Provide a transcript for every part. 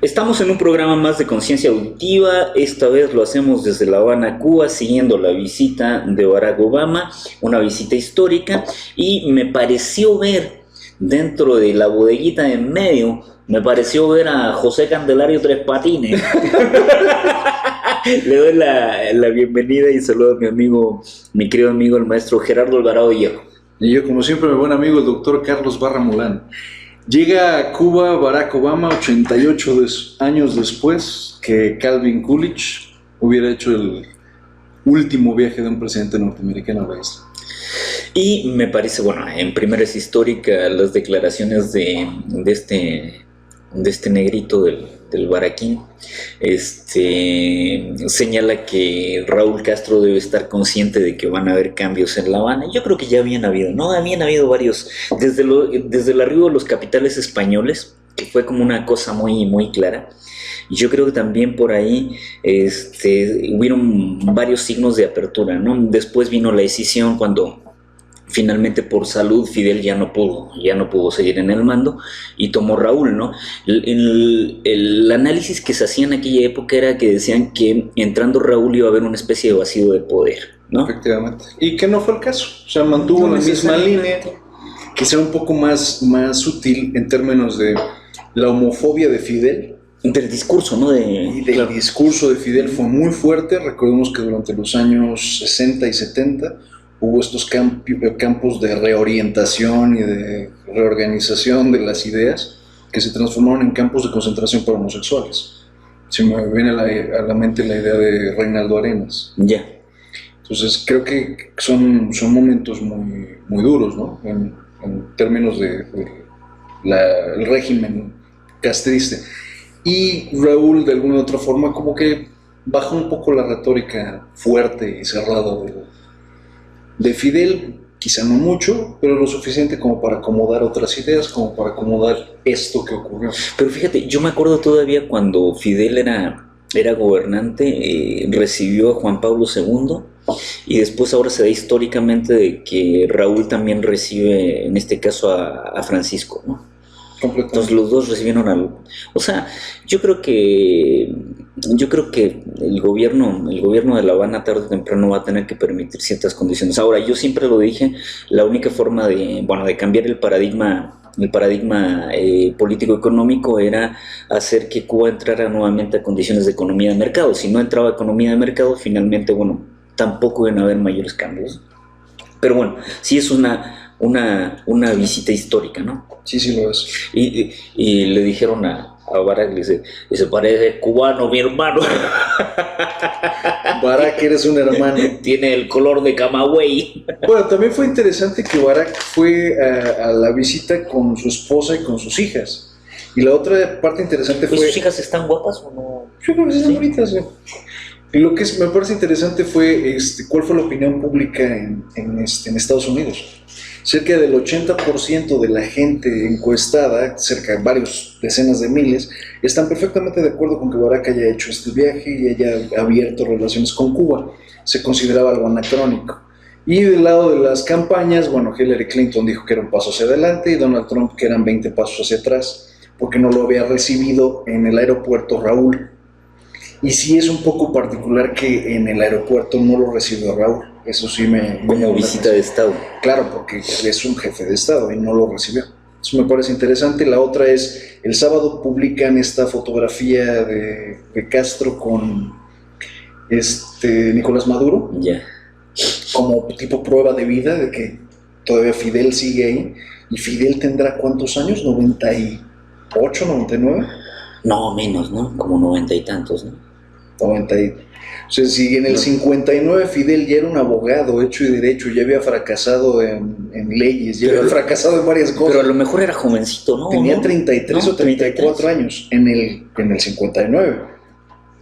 Estamos en un programa más de conciencia auditiva. Esta vez lo hacemos desde La Habana, Cuba, siguiendo la visita de Barack Obama, una visita histórica, y me pareció ver dentro de la bodeguita en medio, me pareció ver a José Candelario Tres Patines. Le doy la bienvenida y saludo a mi amigo, mi querido amigo, el maestro Gerardo Alvarado Hierro. Y yo, como siempre, mi buen amigo, el doctor Carlos Barra Mulán. Llega a Cuba Barack Obama 88 años después que Calvin Coolidge hubiera hecho el último viaje de un presidente norteamericano a la isla. Y me parece, bueno, en primera es histórica las declaraciones de este negrito del Baraquín. Señala que Raúl Castro debe estar consciente de que van a haber cambios en La Habana. Yo creo que ya habían habido, ¿no? Habían habido varios, desde el arribo de los capitales españoles, que fue como una cosa muy, muy clara. Y yo creo que también por ahí hubieron varios signos de apertura, ¿no? Después vino la decisión cuando finalmente por salud Fidel ya no pudo seguir en el mando y tomó Raúl, ¿no? El análisis que se hacía en aquella época era que decían que entrando Raúl iba a haber una especie de vacío de poder, ¿no? Efectivamente. Y que no fue el caso. O sea, mantuvo la misma línea, quizá un poco más sutil en términos de la homofobia de Fidel. Del discurso, ¿no? Del discurso de Fidel fue muy fuerte. Recordemos que durante los años 60 y 70 hubo estos campos de reorientación y de reorganización de las ideas que se transformaron en campos de concentración para homosexuales. Se me viene a la mente la idea de Reinaldo Arenas. Ya. Entonces creo que son momentos muy, muy duros, ¿no? En términos de el régimen castrista. Y Raúl, de alguna u otra forma, como que bajó un poco la retórica fuerte y cerrada de Fidel, quizá no mucho, pero lo suficiente como para acomodar otras ideas, como para acomodar esto que ocurrió. Pero fíjate, yo me acuerdo todavía cuando Fidel era gobernante, recibió a Juan Pablo II, y después ahora se da históricamente de que Raúl también recibe, en este caso, a Francisco, ¿no? Entonces los dos recibieron algo. O sea, yo creo que el gobierno de La Habana tarde o temprano va a tener que permitir ciertas condiciones. Ahora, yo siempre lo dije, la única forma de cambiar el paradigma político-económico era hacer que Cuba entrara nuevamente a condiciones de economía de mercado. Si no entraba a economía de mercado, finalmente, tampoco iban a haber mayores cambios. Pero bueno, sí es una visita histórica, ¿no? Sí lo es. Y le dijeron a Barack, le dice, se parece cubano, mi hermano. Barack, eres un hermano. Tiene el color de Camagüey. Bueno, también fue interesante que Barack fue a la visita con su esposa y con sus hijas. Y la otra parte interesante fue... ¿Sus hijas están guapas o no? Yo creo que están bonitas, sí. Y lo que me parece interesante fue cuál fue la opinión pública en Estados Unidos. Cerca del 80% de la gente encuestada, cerca de varios decenas de miles, están perfectamente de acuerdo con que Barack haya hecho este viaje y haya abierto relaciones con Cuba. Se consideraba algo anacrónico. Y del lado de las campañas, Hillary Clinton dijo que era un paso hacia adelante y Donald Trump que eran 20 pasos hacia atrás, porque no lo había recibido en el aeropuerto Raúl. Y sí es un poco particular que en el aeropuerto no lo recibió Raúl. Eso sí como visita de Estado. Claro, porque es un jefe de Estado y no lo recibió. Eso me parece interesante. La otra es, el sábado publican esta fotografía de Castro con Nicolás Maduro. Ya. Como tipo prueba de vida de que todavía Fidel sigue ahí. ¿Y Fidel tendrá cuántos años? ¿98, 99? No, menos, ¿no? Como 90 y tantos, ¿no? 90 y... O sea, si en el 59 Fidel ya era un abogado hecho y derecho, ya había fracasado en leyes, ya había fracasado en varias cosas. Pero a lo mejor era jovencito, ¿no? Tenía 33 o 34 años en el 59.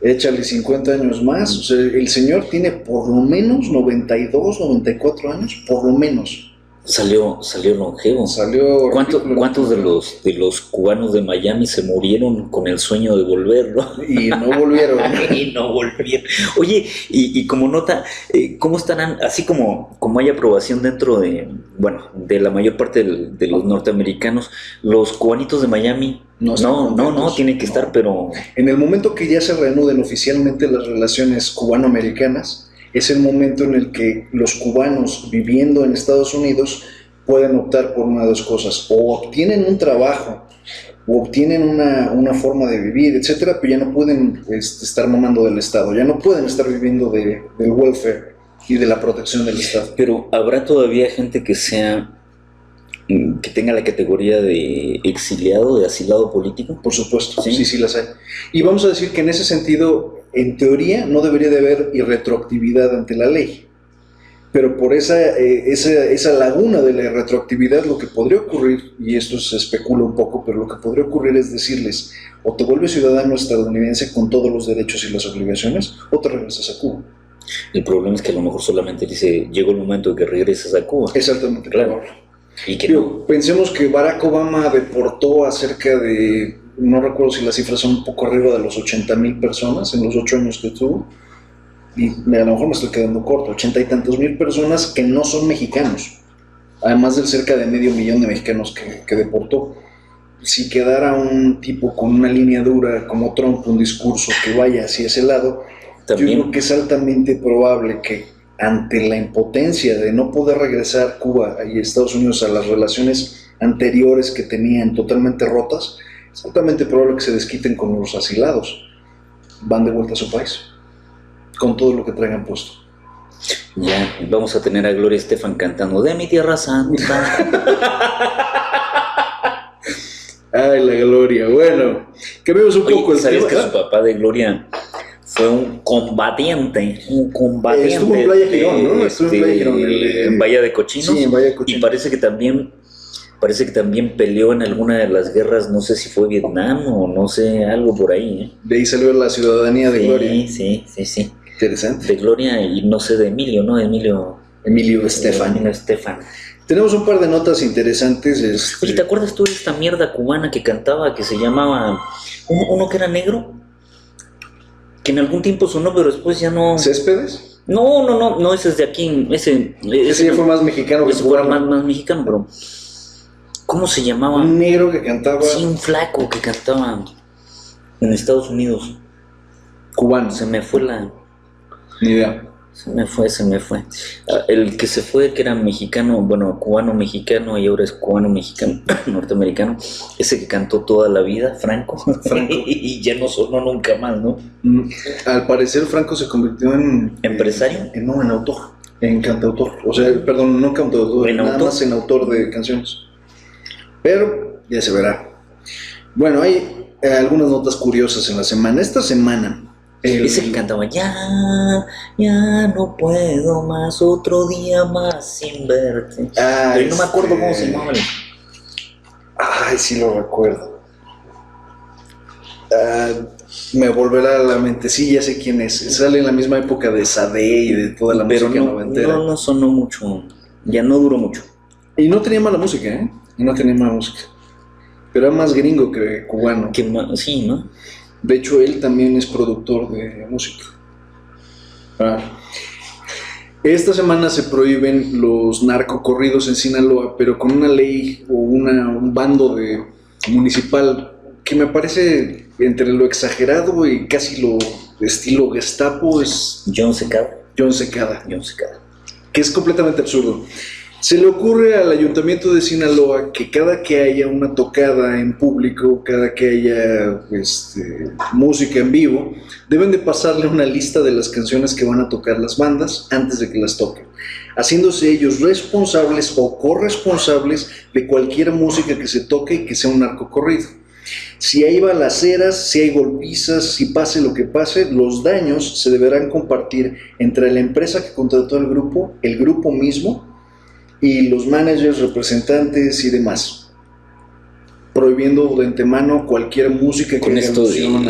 Échale 50 años más. O sea, el señor tiene por lo menos 92, 94 años, por lo menos. Salió longevo. Salió ¿Cuántos de los cubanos de Miami se murieron con el sueño de volver, no? y no volvieron. Y no volvieron. Oye, y como nota, ¿cómo estarán? Así como hay aprobación dentro de la mayor parte de los norteamericanos, los cubanitos de Miami, no, tienen que estar, pero... En el momento que ya se reanuden oficialmente las relaciones cubano-americanas, es el momento en el que los cubanos viviendo en Estados Unidos pueden optar por una de dos cosas: o obtienen un trabajo, o obtienen una forma de vivir, etcétera, pero ya no pueden estar mamando del Estado, ya no pueden estar viviendo del welfare y de la protección del Estado. Pero habrá todavía gente que tenga la categoría de exiliado, de asilado político. Por supuesto, sí las hay. Y vamos a decir que en ese sentido, en teoría, no debería de haber irretroactividad ante la ley. Pero por esa laguna de la irretroactividad, lo que podría ocurrir, y esto se especula un poco, pero lo que podría ocurrir es decirles: o te vuelves ciudadano estadounidense con todos los derechos y las obligaciones, o te regresas a Cuba. El problema es que a lo mejor solamente dice: llegó el momento de que regreses a Cuba. Exactamente, claro. Y que no. Pensemos que Barack Obama deportó a cerca de, no recuerdo si las cifras son un poco arriba de los 80,000 personas en los 8 años que tuvo, y a lo mejor me estoy quedando corto, 80 y tantos mil personas que no son mexicanos, además del cerca de 500,000 de mexicanos que deportó. Si quedara un tipo con una línea dura como Trump, un discurso que vaya hacia ese lado, también, yo creo que es altamente probable que, ante la impotencia de no poder regresar Cuba y Estados Unidos a las relaciones anteriores que tenían totalmente rotas, es altamente probable que se desquiten con los asilados. Van de vuelta a su país, con todo lo que traigan puesto. Ya, vamos a tener a Gloria Estefan cantando "De mi tierra santa". Ay, la Gloria. Bueno, cambiemos un poco el tema. ¿Sabes que su papá de Gloria fue un combatiente? Estuvo en Playa Girón, ¿no? Estuvo en Playa Girón. En Bahía de Cochinos. Sí, en Bahía de Cochinos. Y parece que también peleó en alguna de las guerras, no sé si fue Vietnam o no sé, algo por ahí, ¿eh? De ahí salió la ciudadanía de Gloria. Sí. Interesante. De Gloria y no sé, de Emilio, ¿no? Emilio Estefan. Tenemos un par de notas interesantes. Oye, ¿te acuerdas tú de esta mierda cubana que cantaba, que se llamaba... uno que era negro? Que en algún tiempo sonó, pero después ya no... ¿Céspedes? No, ese es de aquí. Ese ya fue más mexicano que cubano. Fue más mexicano, bro. ¿Cómo se llamaba? Un negro que cantaba... Sí, un flaco que cantaba en Estados Unidos. Cubano. Se me fue la... Ni idea. Se me fue. El que se fue, que era mexicano, bueno, cubano-mexicano, y ahora es cubano-mexicano, norteamericano, ese que cantó toda la vida, Franco. Y ya no sonó nunca más, ¿no? Al parecer Franco se convirtió en... ¿Empresario? En autor, en cantautor. O sea, perdón, no cantautor, nada más en autor de canciones. Pero ya se verá. Bueno, hay algunas notas curiosas en la semana. Esta semana... Ese que cantaba ya no puedo más, otro día más sin verte. Pero no me acuerdo cómo se llamaba. Ay, sí lo recuerdo. Me volverá a la mente. Sí, ya sé quién es. Sale en la misma época de Sade y de toda la música noventera. No sonó mucho. Ya no duró mucho. Y no tenía mala música, ¿eh? Pero era más gringo que cubano. Sí, ¿no? De hecho, él también es productor de música. Esta semana se prohíben los narcocorridos en Sinaloa, pero con una ley o un bando municipal que me parece entre lo exagerado y casi lo estilo Gestapo es... John Secada. Que es completamente absurdo. Se le ocurre al Ayuntamiento de Sinaloa que cada que haya una tocada en público, cada que haya música en vivo, deben de pasarle una lista de las canciones que van a tocar las bandas antes de que las toquen, haciéndose ellos responsables o corresponsables de cualquier música que se toque y que sea un narcocorrido. Si hay balaceras, si hay golpizas, si pase lo que pase, los daños se deberán compartir entre la empresa que contrató el grupo mismo, y los managers, representantes y demás, prohibiendo de antemano cualquier música que haga alusión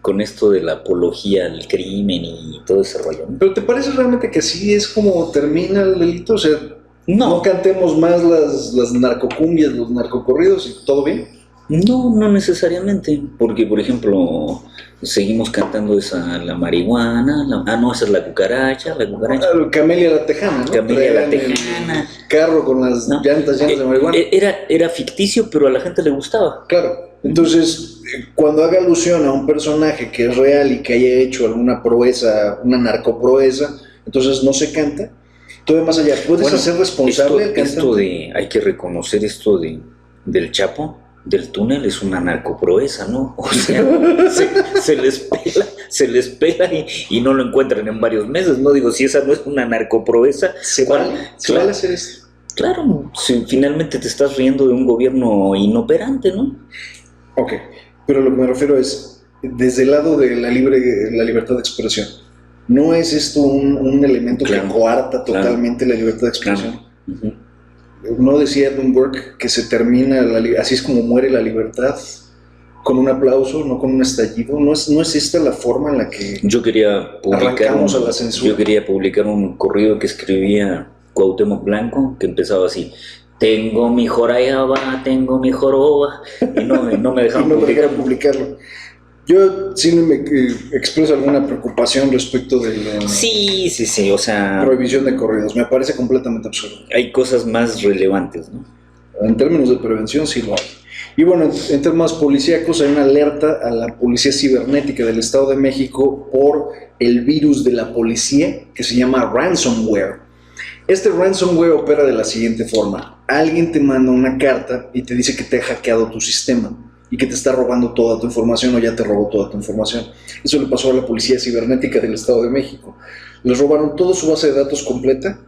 con esto de la apología al crimen y todo ese rollo, ¿no? ¿Pero te parece realmente que así es como termina el delito? O sea, No cantemos más las narcocumbias, los narcocorridos y todo bien. No, no necesariamente, porque por ejemplo seguimos cantando esa la marihuana, no, esa es la cucaracha. Camelia la Tejana, ¿no? Camelia la Traían Tejana. el carro con las ¿No? llantas llenas de marihuana. Era ficticio, pero a la gente le gustaba. Claro, entonces cuando haga alusión a un personaje que es real y que haya hecho alguna proeza, una narcoproeza, entonces no se canta. Todavía más allá, ¿puedes hacer responsable al cantante? Hay que reconocer esto del Chapo, del túnel, es una narcoproeza, ¿no? O sea, se les pela y no lo encuentran en varios meses, ¿no? Digo, si esa no es una narcoproeza, se vale hacer esto. Claro, si finalmente te estás riendo de un gobierno inoperante, ¿no? Ok, pero lo que me refiero es, desde el lado de la libertad de expresión, ¿no es esto un elemento que coarta totalmente la libertad de expresión? Uh-huh. ¿No decía Edmund Burke que se termina, así es como muere la libertad, con un aplauso, no con un estallido? ¿No es esta la forma en la que arrancamos a la censura? Yo quería publicar un corrido que escribía Cuauhtémoc Blanco, que empezaba así: tengo mi jorayaba, tengo mi joroba, y no me dejaron publicarlo. Yo sí me expreso alguna preocupación respecto de la sí, o sea, prohibición de corridos. Me parece completamente absurdo. Hay cosas más relevantes, ¿no? En términos de prevención sí lo hay. Y bueno, en temas policíacos hay una alerta a la Policía Cibernética del Estado de México por el virus de la policía que se llama ransomware. Este ransomware opera de la siguiente forma: alguien te manda una carta y te dice que te ha hackeado tu sistema y que te está robando toda tu información o ya te robó toda tu información. Eso le pasó a la Policía Cibernética del Estado de México. Les robaron toda su base de datos completa,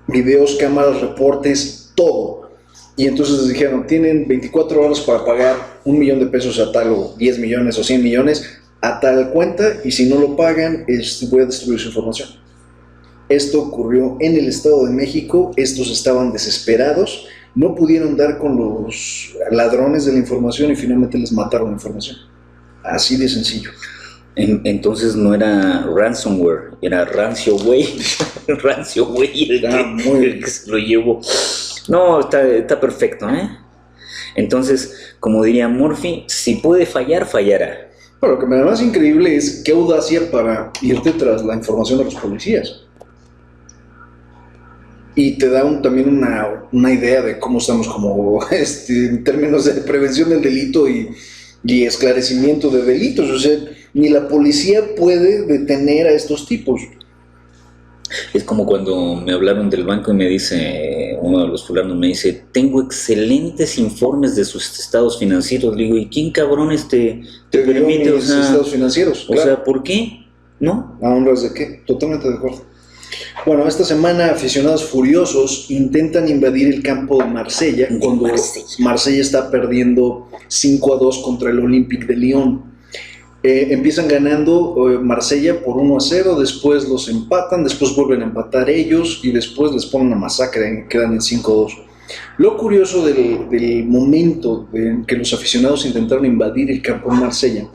videos, cámaras, reportes, todo. Y entonces les dijeron, tienen 24 horas para pagar $1 millón a tal, o 10 millones o 100 millones a tal cuenta, y si no lo pagan, voy a destruir su información. Esto ocurrió en el Estado de México. Estos estaban desesperados, no pudieron dar con los ladrones de la información y finalmente les mataron la información. Así de sencillo. Entonces no era ransomware, era rancio güey. Rancio güey el que se lo llevó. No, está perfecto, ¿eh? Entonces, como diría Murphy, si puede fallar, fallará. Bueno, lo que me da más increíble es qué audacia para irte tras la información de los policías. Y te da también una idea de cómo estamos como en términos de prevención del delito y esclarecimiento de delitos. O sea, ni la policía puede detener a estos tipos. Es como cuando me hablaron del banco y me dice, uno de los fulanos me dice, tengo excelentes informes de sus estados financieros. Le digo, ¿y quién cabrones te permite? O sea, estados financieros, o sea, ¿por qué? ¿No? ¿A honras de qué? Totalmente de acuerdo. Bueno, esta semana aficionados furiosos intentan invadir el campo de Marsella cuando Marsella está perdiendo 5-2 contra el Olympique de Lyon. Empiezan ganando Marsella por 1-0, después los empatan, después vuelven a empatar ellos y después les ponen una masacre, quedan en 5-2. Lo curioso del momento en que los aficionados intentaron invadir el campo de Marsella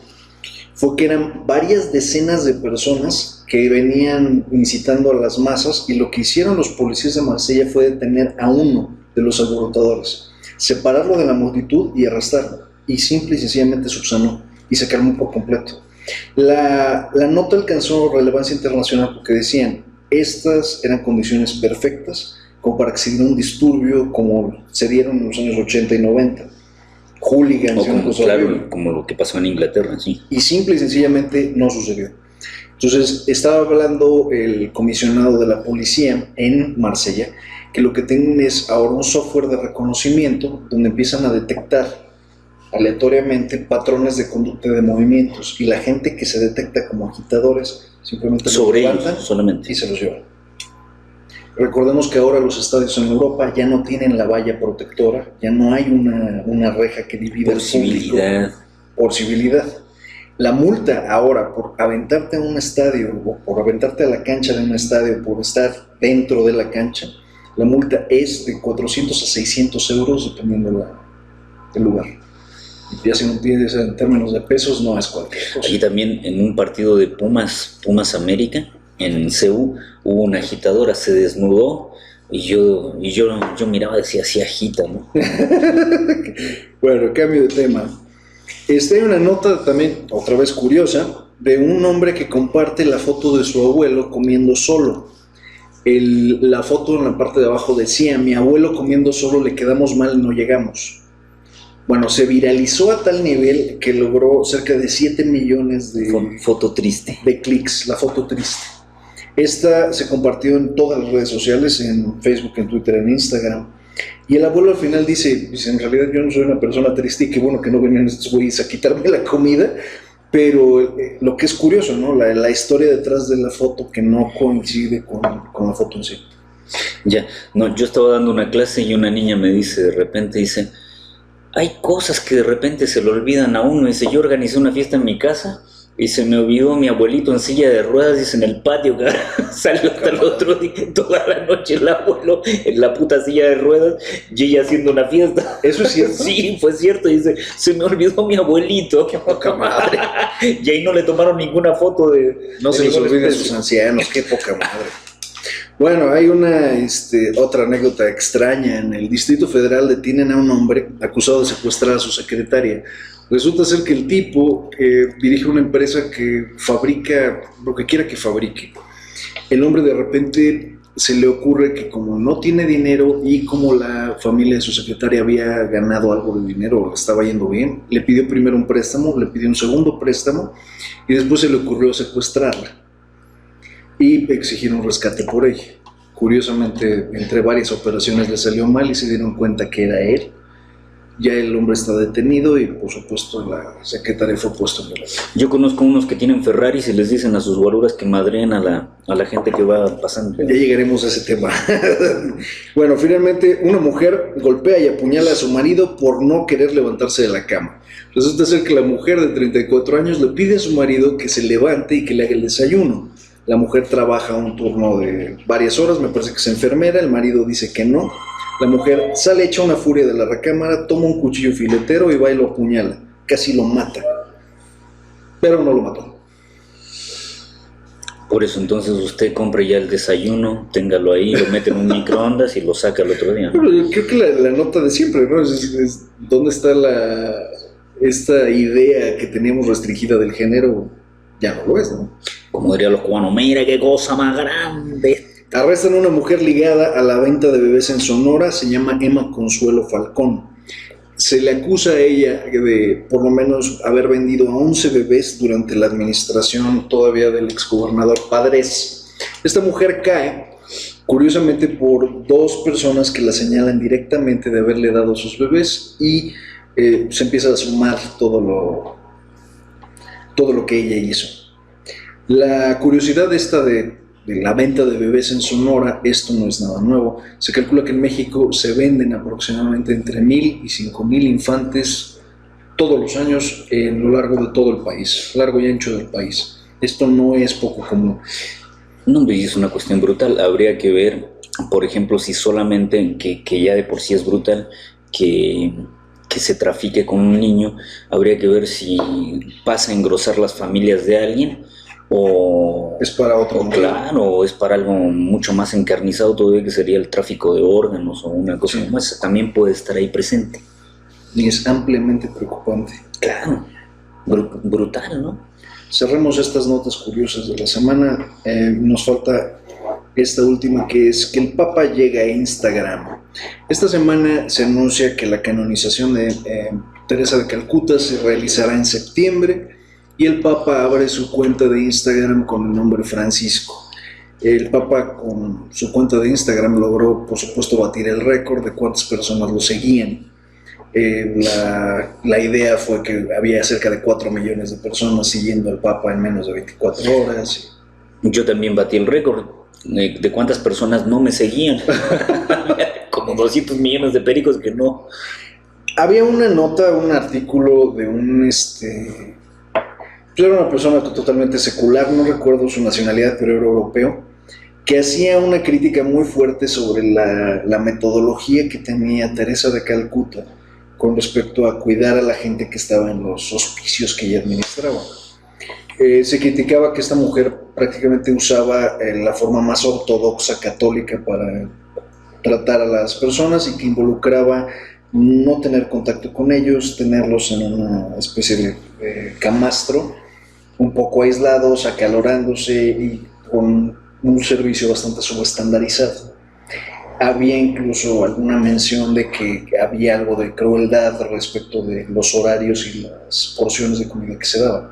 fue que eran varias decenas de personas que venían incitando a las masas, y lo que hicieron los policías de Marsella fue detener a uno de los alborotadores, separarlo de la multitud y arrestarlo, y simple y sencillamente subsanó y se calmó por completo. La nota alcanzó relevancia internacional porque decían, estas eran condiciones perfectas como para que se diera un disturbio como se dieron en los años 80 y 90. Hooligans, como lo que pasó en Inglaterra, sí. Y simple y sencillamente no sucedió. Entonces, estaba hablando el comisionado de la policía en Marsella, que lo que tienen es ahora un software de reconocimiento donde empiezan a detectar aleatoriamente patrones de conducta de movimientos, y la gente que se detecta como agitadores simplemente los levantan solamente y se los llevan. Recordemos que ahora los estadios en Europa ya no tienen la valla protectora, ya no hay una reja que divida el público por civilidad. La multa ahora por aventarte a un estadio o por aventarte a la cancha de un estadio por estar dentro de la cancha, la multa es de 400 a 600 euros dependiendo del lugar. Y ya si no tienes en términos de pesos, no es cualquier cosa. Aquí también en un partido de Pumas América, en CU, hubo una agitadora, se desnudó, Y yo miraba, decía, así agita, ¿no? Bueno, cambio de tema. Hay una nota también, otra vez curiosa, de un hombre que comparte la foto de su abuelo comiendo solo. La foto en la parte de abajo decía: mi abuelo comiendo solo, le quedamos mal, no llegamos. Bueno, se viralizó a tal nivel que logró cerca de 7 millones Foto triste. de clics, la foto triste. Esta se compartió en todas las redes sociales, en Facebook, en Twitter, en Instagram. Y el abuelo al final dice, en realidad yo no soy una persona triste y qué bueno que no venían estos güeyes a quitarme la comida, pero lo que es curioso, ¿no? La historia detrás de la foto que no coincide con la foto en sí. Ya, no, yo estaba dando una clase y una niña me dice, de repente dice, hay cosas que de repente se le olvidan a uno. Dice, yo organizé una fiesta en mi casa y se me olvidó mi abuelito en silla de ruedas, dice, en el patio, que salió hasta el otro día, toda la noche el abuelo en la puta silla de ruedas y ella haciendo una fiesta. ¿Eso es cierto? Sí, fue cierto, dice, se me olvidó mi abuelito. Qué poca madre. Y ahí no le tomaron ninguna foto de... No se les olvide a sus ancianos, qué poca madre. Bueno, hay otra anécdota extraña. En el Distrito Federal detienen a un hombre acusado de secuestrar a su secretaria. Resulta ser que el tipo dirige una empresa que fabrica lo que quiera que fabrique. El hombre de repente se le ocurre que como no tiene dinero y como la familia de su secretaria había ganado algo de dinero o le estaba yendo bien, le pidió primero un préstamo, le pidió un segundo préstamo y después se le ocurrió secuestrarla y exigir un rescate por ella. Curiosamente, entre varias operaciones le salió mal y se dieron cuenta que era él. Ya el hombre está detenido y por supuesto la secretaria fue puesta en libertad. Yo conozco unos que tienen Ferraris y les dicen a sus guaruras que madreen a la gente que va pasando. Ya llegaremos a ese tema. Bueno, finalmente una mujer golpea y apuñala a su marido por no querer levantarse de la cama. Resulta ser que la mujer de 34 años le pide a su marido que se levante y que le haga el desayuno. La mujer trabaja un turno de varias horas, me parece que es enfermera, el marido dice que no. La mujer sale hecha una furia de la recámara, toma un cuchillo filetero y va y lo apuñala. Casi lo mata, pero no lo mató. Por eso entonces usted compre ya el desayuno, téngalo ahí, lo mete en un microondas y lo saca el otro día, ¿no? Pero creo que la nota de siempre, ¿no? ¿Dónde está esta idea que teníamos restringida del género? Ya no lo es, ¿no? Como dirían los cubanos, mira qué cosa más grande. Arrestan a una mujer ligada a la venta de bebés en Sonora, se llama Emma Consuelo Falcón. Se le acusa a ella de por lo menos haber vendido a 11 bebés durante la administración todavía del exgobernador Padres. Esta mujer cae, curiosamente, por dos personas que la señalan directamente de haberle dado sus bebés y se empieza a sumar todo lo que ella hizo. La curiosidad de la venta de bebés en Sonora, esto no es nada nuevo. Se calcula que en México se venden aproximadamente entre 1,000 y 5,000 infantes todos los años a lo largo de todo el país, largo y ancho del país. Esto no es poco común. No, hombre, es una cuestión brutal. Habría que ver, por ejemplo, si solamente, que ya de por sí es brutal, que se trafique con un niño, habría que ver si pasa a engrosar las familias de alguien o es para otro motivo. Claro, o es para algo mucho más encarnizado todavía, que sería el tráfico de órganos o una cosa como esa. También puede estar ahí presente. Y es ampliamente preocupante. Claro, brutal, ¿no? Cerremos estas notas curiosas de la semana. Nos falta esta última, que es que el Papa llega a Instagram. Esta semana se anuncia que la canonización de Teresa de Calcuta se realizará en septiembre y el Papa abre su cuenta de Instagram con el nombre Francisco. El Papa, con su cuenta de Instagram, logró, por supuesto, batir el récord de cuántas personas lo seguían. La idea fue que había cerca de 4 millones de personas siguiendo al Papa en menos de 24 horas. Yo también batí el récord de cuántas personas no me seguían. Como 200 millones de pericos que no. Había una nota, un artículo de era una persona totalmente secular, no recuerdo su nacionalidad, pero era europeo, que hacía una crítica muy fuerte sobre la metodología que tenía Teresa de Calcuta con respecto a cuidar a la gente que estaba en los hospicios que ella administraba. Se criticaba que esta mujer prácticamente usaba la forma más ortodoxa católica para tratar a las personas y que involucraba no tener contacto con ellos, tenerlos en una especie de camastro, un poco aislados, acalorándose y con un servicio bastante subestandarizado. Había incluso alguna mención de que había algo de crueldad respecto de los horarios y las porciones de comida que se daban.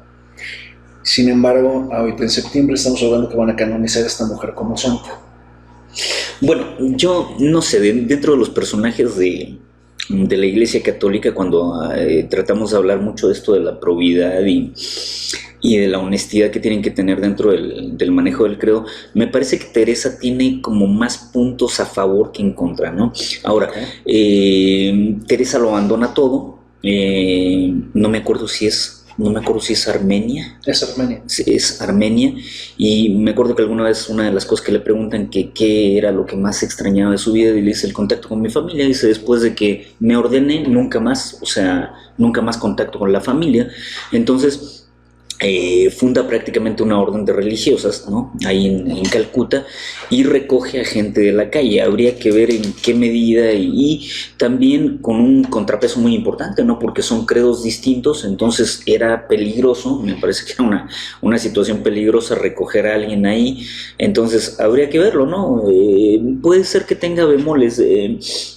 Sin embargo, ahorita en septiembre estamos hablando que van a canonizar a esta mujer como santa. Bueno, yo no sé, dentro de los personajes de la Iglesia Católica, cuando tratamos de hablar mucho de esto de la probidad y de la honestidad que tienen que tener dentro del manejo del credo, me parece que Teresa tiene como más puntos a favor que en contra, ¿no? Ahora, Teresa lo abandona todo, no me acuerdo si es Armenia. Es Armenia. Es Armenia, y me acuerdo que alguna vez una de las cosas que le preguntan que qué era lo que más extrañaba de su vida, y le dice el contacto con mi familia. Dice, después de que me ordené, nunca más, o sea, nunca más contacto con la familia. Entonces funda prácticamente una orden de religiosas, ¿no? Ahí en Calcuta, y recoge a gente de la calle. Habría que ver en qué medida, y también con un contrapeso muy importante, ¿no? Porque son credos distintos, entonces era peligroso, me parece que era una situación peligrosa recoger a alguien ahí. Entonces habría que verlo, ¿no? Puede ser que tenga bemoles.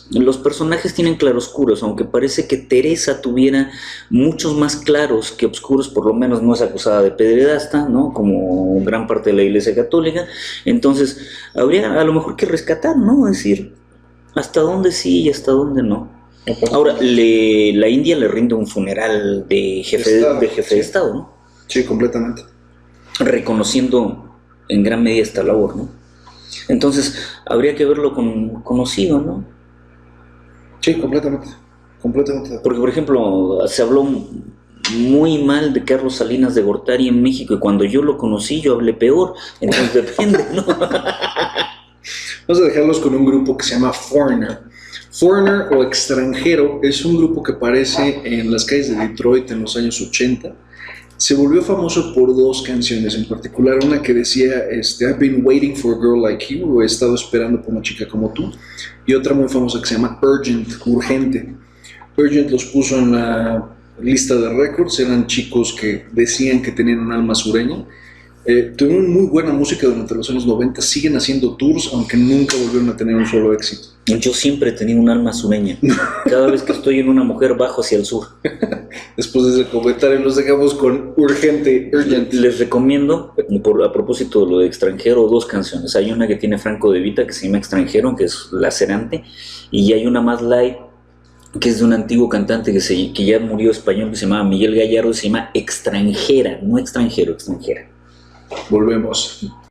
Los personajes tienen claroscuros, aunque parece que Teresa tuviera muchos más claros que oscuros. Por lo menos no es acusada de pederasta, ¿no? Como gran parte de la Iglesia Católica. Entonces habría a lo mejor que rescatar, ¿no? Es decir, hasta dónde sí y hasta dónde no. Ahora, la India le rinde un funeral de jefe de Estado, ¿no? Sí, completamente. Reconociendo en gran medida esta labor, ¿no? Entonces habría que verlo conocido, ¿no? Sí, completamente. Porque, por ejemplo, se habló muy mal de Carlos Salinas de Gortari en México, y cuando yo lo conocí yo hablé peor. Entonces depende, ¿no? Vamos a dejarlos con un grupo que se llama Foreigner. Foreigner o Extranjero es un grupo que aparece en las calles de Detroit en los años 80. Se volvió famoso por dos canciones en particular, una que decía I've been waiting for a girl like you, o he estado esperando por una chica como tú, y otra muy famosa que se llama Urgent, urgente. Urgent los puso en la lista de récords, eran chicos que decían que tenían un alma sureña. Tuvieron muy buena música durante los años 90, siguen haciendo tours, aunque nunca volvieron a tener un solo éxito. Yo siempre he tenido un alma sureña. Cada vez que estoy en una mujer bajo hacia el sur. Después de ese comentario los dejamos con Urgente, Urgent. Les recomiendo, a propósito de lo de Extranjero, dos canciones. Hay una que tiene Franco De Vita que se llama Extranjero, que es lacerante, y hay una más light que es de un antiguo cantante que ya murió español, que se llamaba Miguel Gallardo, y se llama Extranjera, no Extranjero, Extranjera. Volvemos.